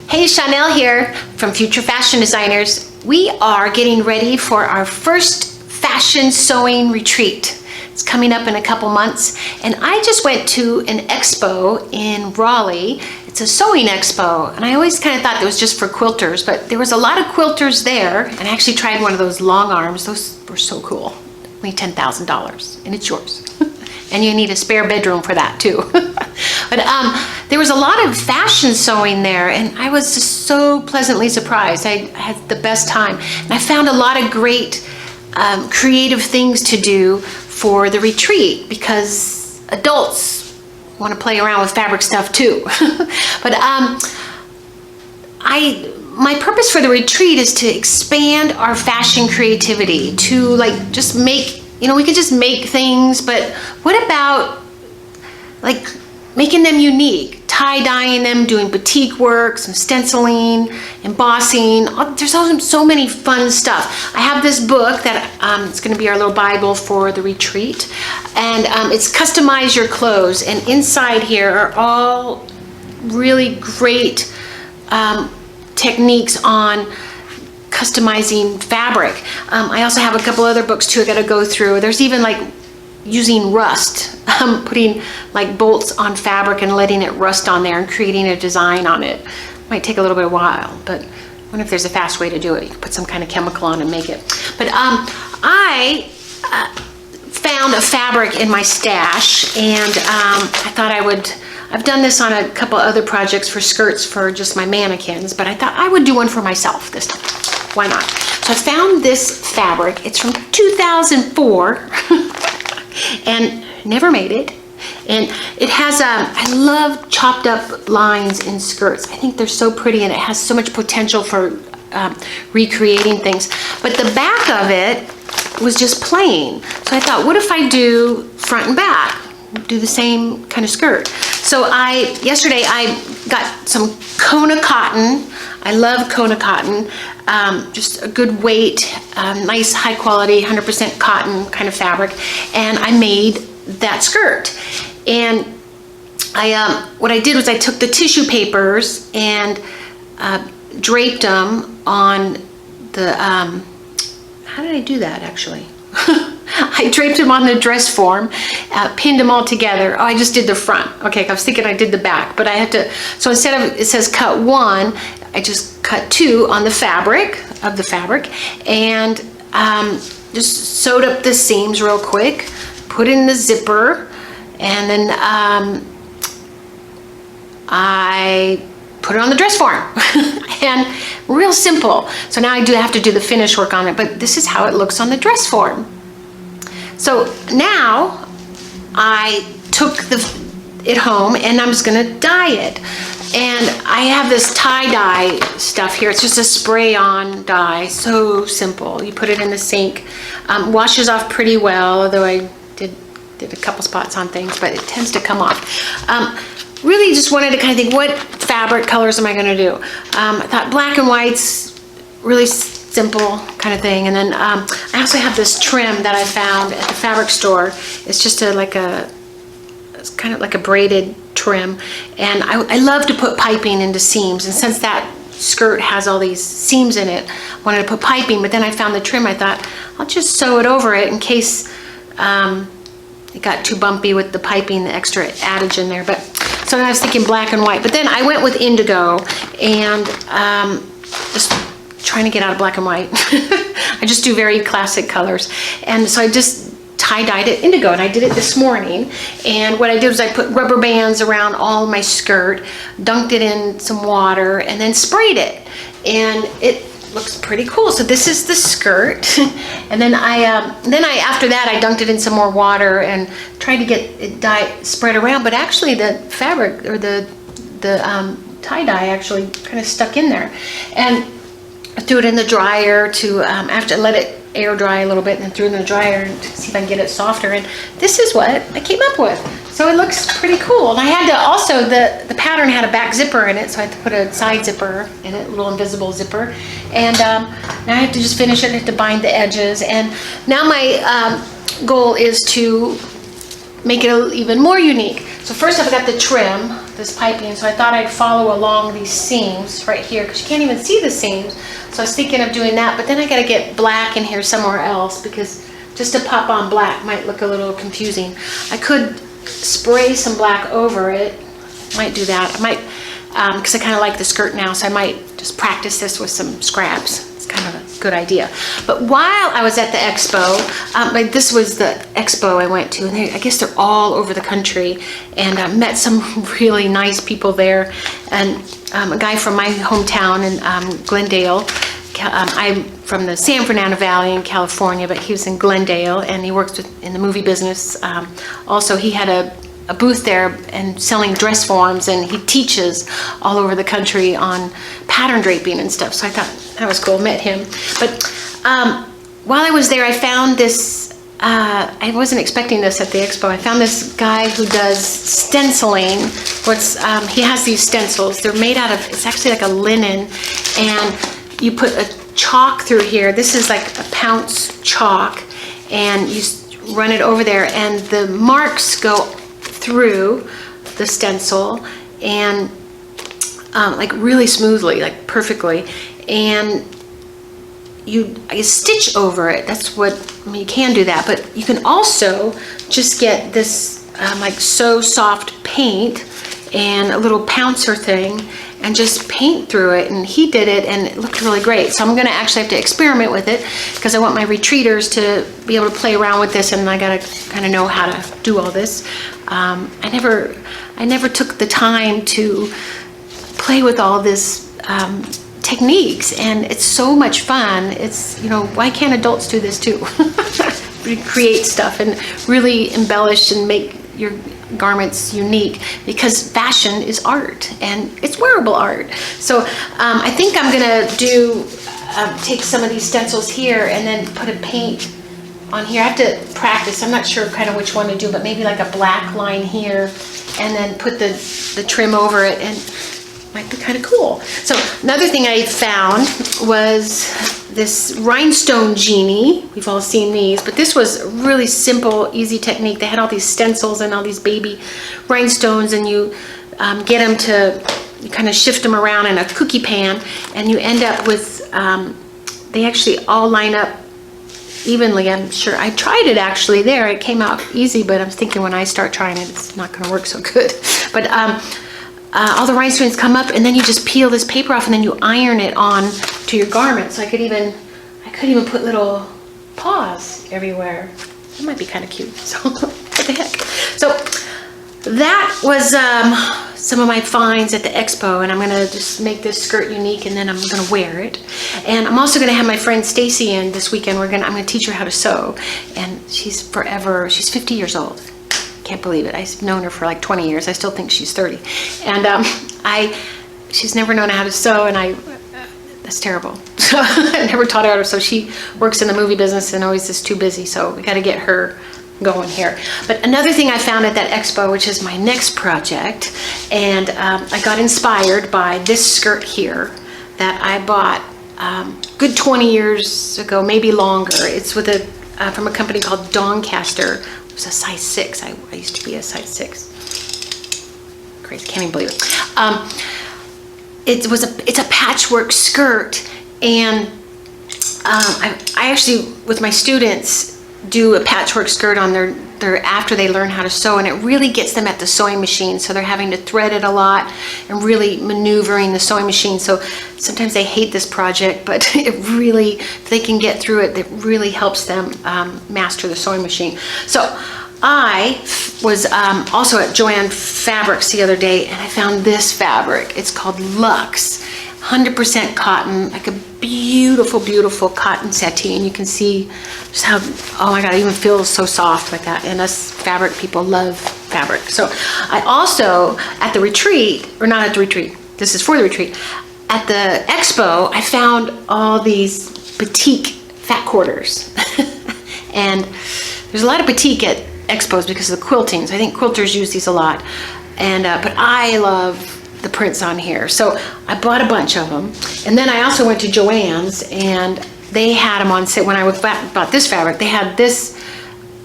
Hey, Chanel here from Future Fashion Designers. We are getting ready for our first fashion sewing retreat. It's coming up in a couple months, and I just went to an expo in Raleigh. It's a sewing expo, and I always kind of thought it was just for quilters, but there was a lot of quilters there, and I actually tried one of those long arms. Those were so cool. Only $10,000, and it's yours. And you need a spare bedroom for that too. But there was a lot of fashion sewing there, and I was just so pleasantly surprised. I had the best time, and I found a lot of great creative things to do for the retreat because adults want to play around with fabric stuff too. But my purpose for the retreat is to expand our fashion creativity to like just make, we can just make things, but what about like making them unique, tie-dyeing them, doing batik work, some stenciling, embossing. There's so many fun stuff. I have this book that it's going to be our little Bible for the retreat, and it's Customize Your Clothes, and inside here are all really great techniques on customizing fabric. I also have a couple other books too I got to go through. There's even like using rust, putting like bolts on fabric and letting it rust on there and creating a design on it. Might take a little bit of a while, but I wonder if there's a fast way to do it. You can put some kind of chemical on and make it. But I found a fabric in my stash, and I thought I've done this on a couple other projects for skirts for just my mannequins, but I thought I would do one for myself this time. Why not? So I found this fabric. It's from 2004 and never made it. And it has, I love chopped up lines in skirts. I think they're so pretty, and it has so much potential for recreating things. But the back of it was just plain. So I thought, what if I do front and back? Do the same kind of skirt. So yesterday I got some Kona cotton. I love Kona cotton. Just a good weight, nice high quality, 100% cotton kind of fabric. And I made that skirt. And what I did was I took the tissue papers and draped them on the, how did I do that actually? I draped them on the dress form, pinned them all together. Oh, I just did the front. Okay, I was thinking I did the back, but I had to, so instead of, it says cut one, I just cut two on the fabric, and just sewed up the seams real quick, put in the zipper, and then I put it on the dress form. And real simple. So now I do have to do the finish work on it, but this is how it looks on the dress form. So now I took it home, and I'm just gonna dye it. And I have this tie-dye stuff here. It's just a spray-on dye, so simple. You put it in the sink, washes off pretty well, although I did a couple spots on things, but it tends to come off. Really just wanted to kind of think, what fabric colors am I gonna do? I thought black and white's really simple kind of thing. And then I also have this trim that I found at the fabric store. It's just it's kind of like a braided trim. And I love to put piping into seams. And since that skirt has all these seams in it, I wanted to put piping, but then I found the trim. I thought, I'll just sew it over it in case it got too bumpy with the piping, the extra adage in there. But so I was thinking black and white, but then I went with indigo, and just trying to get out of black and white. I just do very classic colors. And so I just tie-dyed it indigo, and I did it this morning. And what I did was I put rubber bands around all my skirt, dunked it in some water, and then sprayed it. And it looks pretty cool. So this is the skirt. And then after that, I dunked it in some more water and tried to get it spread around. But actually the fabric, or the tie-dye actually kind of stuck in there. And I threw it in the dryer to, after let it air dry a little bit, and then threw it in the dryer to see if I can get it softer. And this is what I came up with. So it looks pretty cool. And I had to also, the pattern had a back zipper in it, so I had to put a side zipper in it, a little invisible zipper. And now I have to just finish it, I have to bind the edges. And now my goal is to make it even more unique. So first I've got the trim this piping, so I thought I'd follow along these seams right here, because you can't even see the seams. So I was thinking of doing that, but then I gotta get black in here somewhere else, because just to pop on black might look a little confusing. I could spray some black over it. Might do that. I might, because I kind of like the skirt now, so I might just practice this with some scraps. It's kind of a good idea. But while I was at the expo, like this was the expo I went to, and I guess they're all over the country, and I met some really nice people there, and a guy from my hometown in Glendale. I'm from the San Fernando Valley in California, but he was in Glendale, and he works in the movie business. Also, he had a booth there and selling dress forms, and he teaches all over the country on pattern draping and stuff. So I thought that was cool, met him. But while I was there, I found this, I wasn't expecting this at the expo. I found this guy who does stenciling. He has these stencils. They're made out of, it's actually like a linen, and you put a chalk through here. This is like a Pounce chalk, and you run it over there, and the marks go through the stencil, and like really smoothly, like perfectly, and you stitch over it. That's what, I mean, you can do that, but you can also just get this like So Soft paint and a little pouncer thing and just paint through it, and he did it and it looked really great. So I'm gonna actually have to experiment with it, because I want my retreaters to be able to play around with this, and I gotta kind of know how to do all this. I never took the time to play with all this techniques, and it's so much fun. It's, you know, why can't adults do this too? Create stuff and really embellish and make your garments unique, because fashion is art, and it's wearable art. So I think I'm gonna take some of these stencils here and then put a paint on here. I have to practice. I'm not sure kind of which one to do, but maybe like a black line here, and then put the trim over it, and might be kind of cool. So another thing I found was this rhinestone genie. We've all seen these, but this was a really simple, easy technique. They had all these stencils and all these baby rhinestones, and you get them to, you kind of shift them around in a cookie pan, and you end up with, they actually all line up evenly. I'm sure I tried it actually there. It came out easy, but I'm thinking when I start trying it, it's not going to work so good. But all the rhinestones come up, and then you just peel this paper off, and then you iron it on to your garment. So I could even put little paws everywhere. That might be kind of cute. So what the heck? So that was some of my finds at the expo, and I'm gonna just make this skirt unique, and then I'm gonna wear it. And I'm also gonna have my friend Stacy in this weekend. I'm gonna teach her how to sew, and she's 50 years old. Can't believe it. I've known her for like 20 years. I still think she's 30. And she's never known how to sew, and that's terrible. So I never taught her how to sew. She works in the movie business and always is too busy, so we got to get her going here. But another thing I found at that expo, which is my next project, and I got inspired by this skirt here that I bought good 20 years ago, maybe longer. It's with from a company called Doncaster. It was a size 6. I used to be a size 6. Crazy, can't even believe it. It's a patchwork skirt, and I actually, with my students, do a patchwork skirt on their after they learn how to sew, and it really gets them at the sewing machine. So they're having to thread it a lot and really maneuvering the sewing machine. So sometimes they hate this project, but it really, if they can get through it, it really helps them master the sewing machine. So I was also at Joann Fabrics the other day, and I found this fabric. It's called Luxe, 100% cotton, like a beautiful, beautiful cotton sateen. You can see just how, oh my God, it even feels so soft like that. And us fabric people love fabric. So I also, at the retreat, or not at the retreat, this is for the retreat, at the expo, I found all these batik fat quarters. And there's a lot of batik at expos because of the quiltings. I think quilters use these a lot. And but I love the prints on here. So I bought a bunch of them. And then I also went to Joann's, and they had them on sale. When I bought this fabric, they had this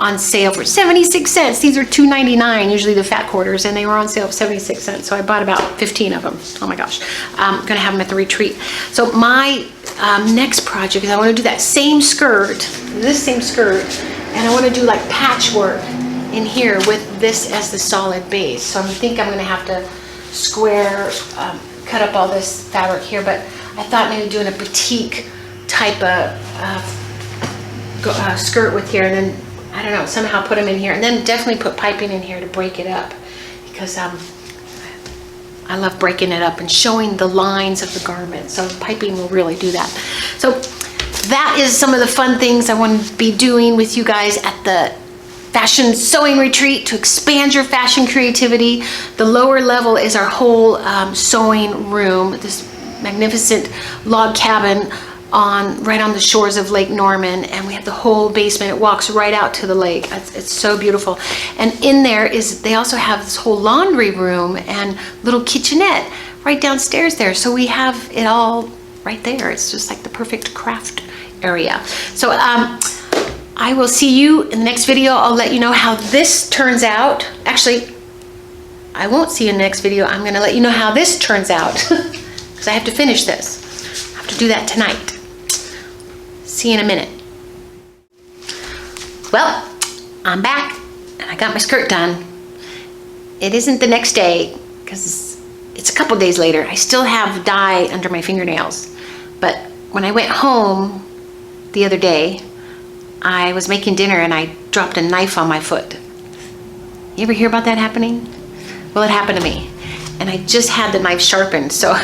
on sale for 76 cents. These are $2.99, usually the fat quarters, and they were on sale for 76 cents. So I bought about 15 of them. Oh my gosh. I'm gonna have them at the retreat. So my next project is I wanna do that same skirt, this same skirt, and I wanna do like patchwork in here with this as the solid base. So I think I'm gonna have to square, cut up all this fabric here, but I thought maybe doing a batik type of skirt with here, and then I don't know, somehow put them in here, and then definitely put piping in here to break it up, because I love breaking it up and showing the lines of the garment. So piping will really do that. So that is some of the fun things I want to be doing with you guys at the Fashion Sewing Retreat to expand your fashion creativity. The lower level is our whole sewing room, this magnificent log cabin right on the shores of Lake Norman, and we have the whole basement. It walks right out to the lake. It's so beautiful. And in there they also have this whole laundry room and little kitchenette right downstairs there. So we have it all right there. It's just like the perfect craft area. So I will see you in the next video. I'll let you know how this turns out. Actually, I won't see you in the next video. I'm gonna let you know how this turns out because I have to finish this. I have to do that tonight. See you in a minute. Well, I'm back and I got my skirt done. It isn't the next day because it's a couple days later. I still have dye under my fingernails. But when I went home the other day, I was making dinner and I dropped a knife on my foot. You ever hear about that happening? Well, it happened to me. And I just had the knife sharpened, so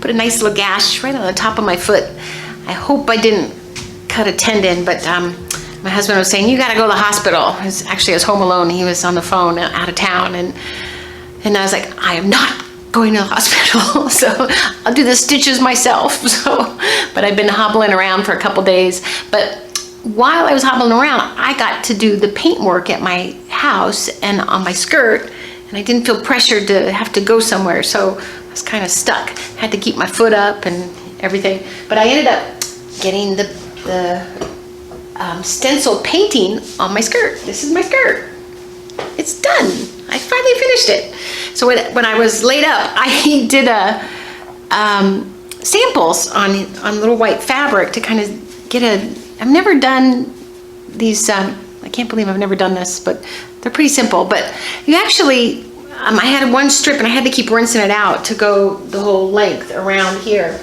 put a nice little gash right on the top of my foot. I hope I didn't cut a tendon, but my husband was saying, you gotta go to the hospital. Actually, I was home alone. He was on the phone out of town, and I was like, I am not going to the hospital, so I'll do the stitches myself. But I've been hobbling around for a couple days. But while I was hobbling around, I got to do the paint work at my house and on my skirt, and I didn't feel pressured to have to go somewhere, so I was kind of stuck. I had to keep my foot up and everything. But I ended up getting the stencil painting on my skirt. This is my skirt. It's done. I finally finished it. So when I was laid up, I did samples on little white fabric to kind of get I've never done these, I can't believe I've never done this, but they're pretty simple. But you actually, I had one strip and I had to keep rinsing it out to go the whole length around here.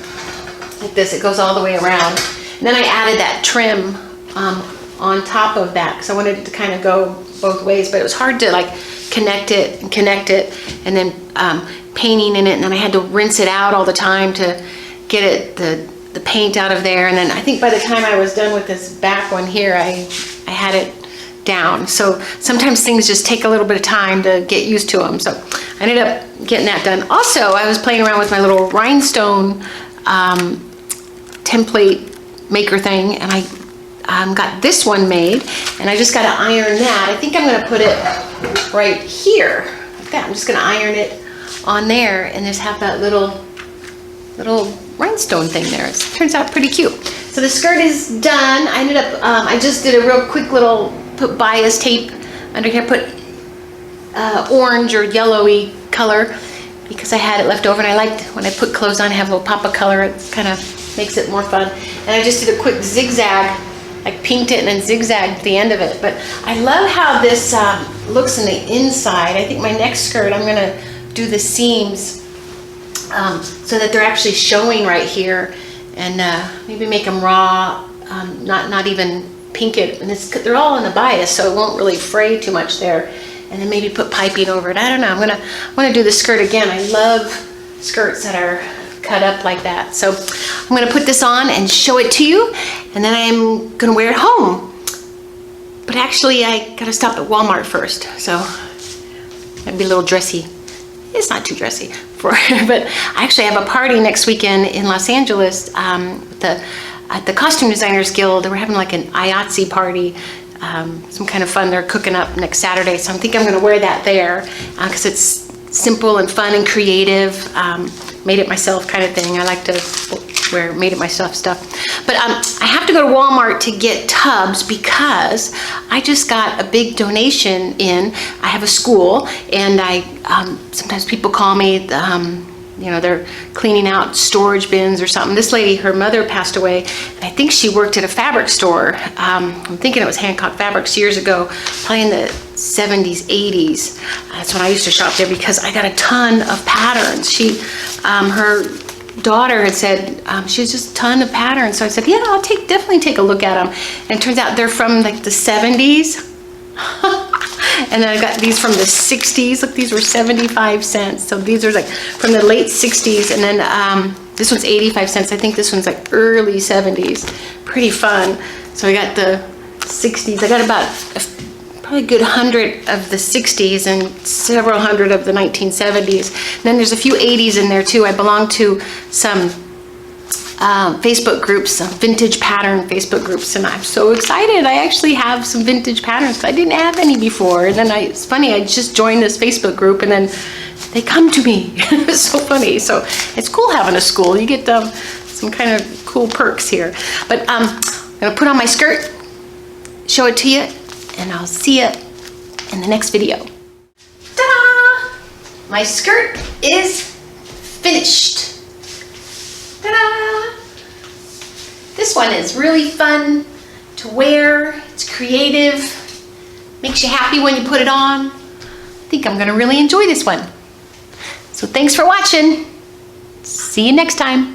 Like this, it goes all the way around. And then I added that trim on top of that because I wanted it to kind of go both ways, but it was hard to like connect it, and then painting in it, and then I had to rinse it out all the time to get it the paint out of there. And then I think by the time I was done with this back one here, I had it down. So sometimes things just take a little bit of time to get used to them. So I ended up getting that done. Also, I was playing around with my little rhinestone template maker thing, and I got this one made, and I just got to iron that. I think I'm going to put it right here like that. I'm just going to iron it on there and just have that little rhinestone thing there. It turns out pretty cute. So the skirt is done. I ended up I just did a real quick little put bias tape under here, put orange or yellowy color because I had it left over, and I liked when I put clothes on, I have a little pop of color. It kind of makes it more fun. And I just did a quick zigzag, like pinked it and then zigzagged the end of it. But I love how this looks in the inside. I think my next skirt, I'm gonna do the seams so that they're actually showing right here, and maybe make them raw, not even pink it. And they're all in the bias, so it won't really fray too much there. And then maybe put piping over it. I don't know. I'm gonna do the skirt again. I love skirts that are cut up like that. So I'm gonna put this on and show it to you, and then I'm gonna wear it home. But actually, I gotta stop at Walmart first, so it'll be a little dressy. It's not too dressy for, but I actually have a party next weekend in Los Angeles at the Costume Designers Guild. We're having like an IATSE party, some kind of fun they're cooking up next Saturday. So I think I'm gonna wear that there because it's simple and fun and creative, made it myself kind of thing. I like to wear made it myself stuff. But I have to go to Walmart to get tubs because I just got a big donation in. I have a school, and sometimes people call me, you know, they're cleaning out storage bins or something. This lady, her mother passed away, and I think she worked at a fabric store. I'm thinking it was Hancock Fabrics years ago, probably in the 70s, 80s. That's when I used to shop there because I got a ton of patterns. Her daughter had said she has just a ton of patterns. So I said, yeah, I'll definitely take a look at them. And it turns out they're from like the 70s. And then I got these from the 60s. Look, these were 75 cents. So these are like from the late 60s. And then this one's 85 cents. I think this one's like early 70s. Pretty fun. So I got the 60s. I got about probably a good 100 of the 60s and several hundred of the 1970s. And then there's a few 80s in there too. I belong to some Facebook groups, some vintage pattern Facebook groups, and I'm so excited. I actually have some vintage patterns. I didn't have any before, and then it's funny, I just joined this Facebook group and then they come to me. It's so funny. So it's cool having a school. You get some kind of cool perks here. But I'm gonna put on my skirt, show it to you, and I'll see you in the next video. Ta-da! My skirt is finished. Ta-da! This one is really fun to wear. It's creative. Makes you happy when you put it on. I think I'm gonna really enjoy this one. So thanks for watching. See you next time.